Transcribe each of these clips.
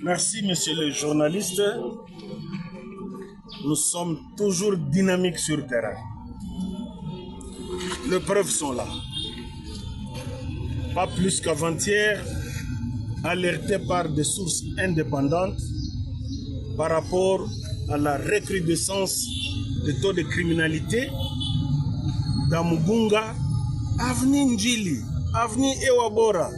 Merci, monsieur le journaliste. Nous sommes toujours dynamiques sur le terrain. Les preuves sont là. Pas plus qu'avant-hier, alerté par des sources indépendantes par rapport à la recrudescence des taux de criminalité dans Mugunga, avenue Njili, avenue Ewabora,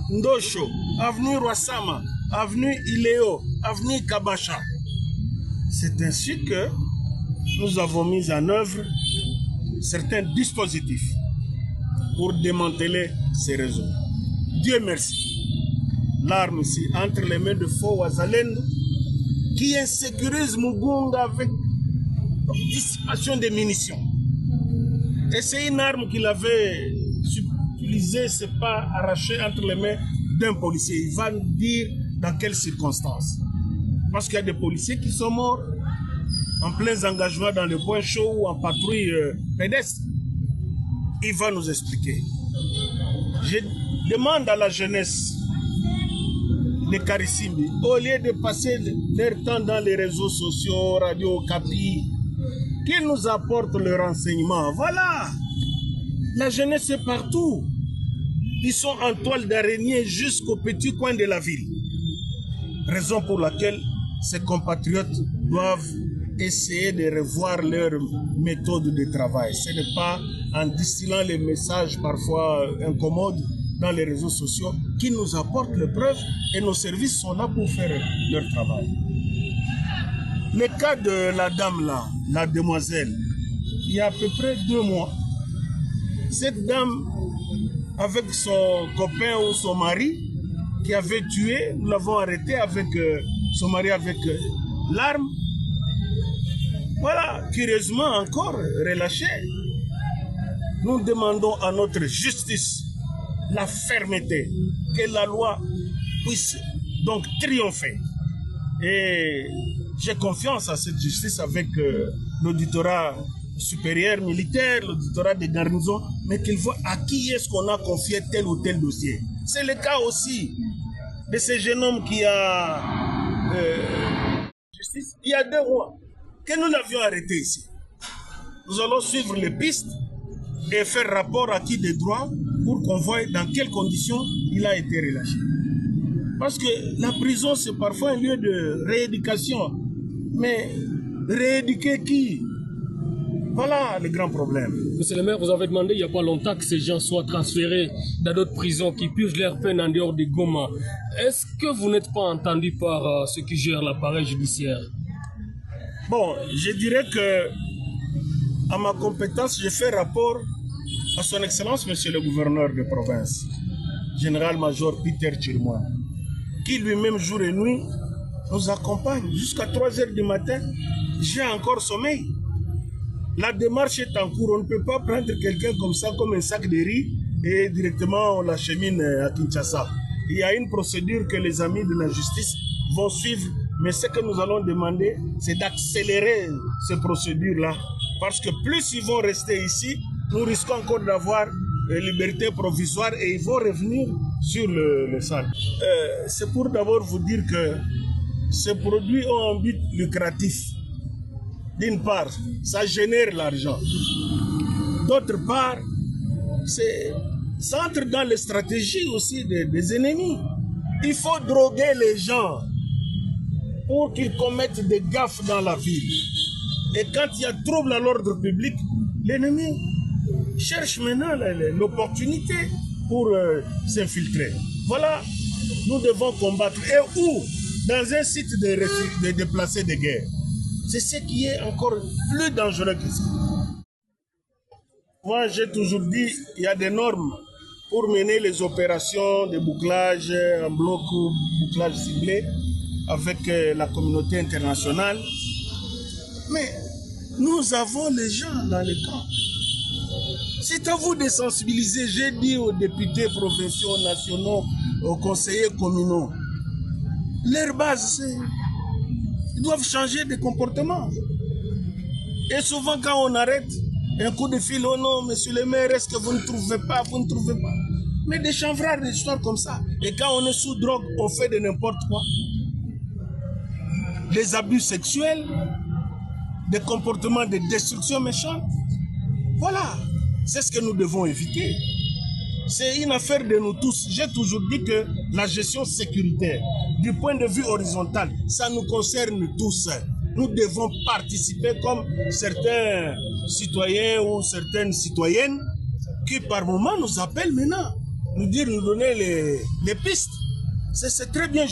Ndosho, avenue Rwasama, avenue Ileo, avenue Kabacha. C'est ainsi que nous avons mis en œuvre certains dispositifs pour démanteler ces réseaux. Dieu merci. L'arme ici entre les mains de faux Wazalendo qui insécurise Mugunga avec dissipation des munitions. Et c'est une arme qu'il avait utilisée, c'est pas arrachée entre les mains d'un policier. Il va nous dire dans quelles circonstances. Parce qu'il y a des policiers qui sont morts en plein engagement dans le point chaud ou en patrouille pédestre. Il va nous expliquer. Je demande à la jeunesse de Karisimbi, au lieu de passer leur temps dans les réseaux sociaux, Radio Okapi, qu'ils nous apportent le renseignement. Voilà, la jeunesse est partout. Ils sont en toile d'araignée jusqu'au petit coin de la ville. Raison pour laquelle ces compatriotes doivent essayer de revoir leur méthode de travail. Ce n'est pas en distillant les messages parfois incommodes dans les réseaux sociaux qui nous apportent les preuves et nos services sont là pour faire leur travail. Le cas de la dame là, la demoiselle, il y a à peu près 2 mois, cette dame avec son copain ou son mari qui avait tué, nous l'avons arrêté avec son mari avec l'arme. Voilà, curieusement encore relâché. Nous demandons à notre justice la fermeté, que la loi puisse donc triompher. Et j'ai confiance à cette justice avec l'auditorat supérieur militaire, l'auditorat des garnisons, mais qu'il voit à qui est-ce qu'on a confié tel ou tel dossier. C'est le cas aussi de ce jeune homme qui a justice il y a 2 mois, que nous l'avions arrêté ici. Nous allons suivre les pistes et faire rapport à qui de droit pour qu'on voie dans quelles conditions il a été relâché. Parce que la prison, c'est parfois un lieu de rééducation. Mais rééduquer qui? Voilà le grand problème. Monsieur le maire, vous avez demandé il n'y a pas longtemps que ces gens soient transférés dans d'autres prisons qui purgent leur peine en dehors de Goma. Est-ce que vous n'êtes pas entendu par ceux qui gèrent l'appareil judiciaire? Bon, je dirais que à ma compétence, je fais rapport à son Excellence, Monsieur le gouverneur de province, général-major Peter Chirmois, qui lui-même jour et nuit nous accompagne jusqu'à 3 heures du matin. J'ai encore sommeil. La démarche est en cours. On ne peut pas prendre quelqu'un comme ça, comme un sac de riz, et directement on l'achemine à Kinshasa. Il y a une procédure que les amis de la justice vont suivre, mais ce que nous allons demander, c'est d'accélérer ces procédures-là. Parce que plus ils vont rester ici, nous risquons encore d'avoir liberté provisoire et ils vont revenir sur le sol. C'est pour d'abord vous dire que ces produits ont un but lucratif. D'une part, ça génère l'argent. D'autre part, ça entre dans les stratégies aussi des ennemis. Il faut droguer les gens pour qu'ils commettent des gaffes dans la ville. Et quand il y a trouble à l'ordre public, l'ennemi cherche maintenant l'opportunité pour s'infiltrer. Voilà, nous devons combattre. Et où? Dans un site de déplacés de guerre. C'est ce qui est encore plus dangereux que ça. Moi, j'ai toujours dit, il y a des normes pour mener les opérations de bouclage en bloc ou bouclage ciblé avec la communauté internationale. Mais nous avons les gens dans les camps. C'est à vous de sensibiliser. J'ai dit aux députés provinciaux, nationaux, aux conseillers communaux. Leur base, ils doivent changer de comportement. Et souvent, quand on arrête, un coup de fil, oh non, monsieur le maire, est-ce que vous ne trouvez pas, vous ne trouvez pas? Mais des chanvrards, des histoires comme ça. Et quand on est sous drogue, on fait de n'importe quoi. des abus sexuels, des comportements de destruction méchante. Voilà, c'est ce que nous devons éviter. C'est une affaire de nous tous. J'ai toujours dit que la gestion sécuritaire, du point de vue horizontal, ça nous concerne tous. Nous devons participer comme certains citoyens ou certaines citoyennes qui par moment nous appellent maintenant, nous donner les pistes. C'est très bien.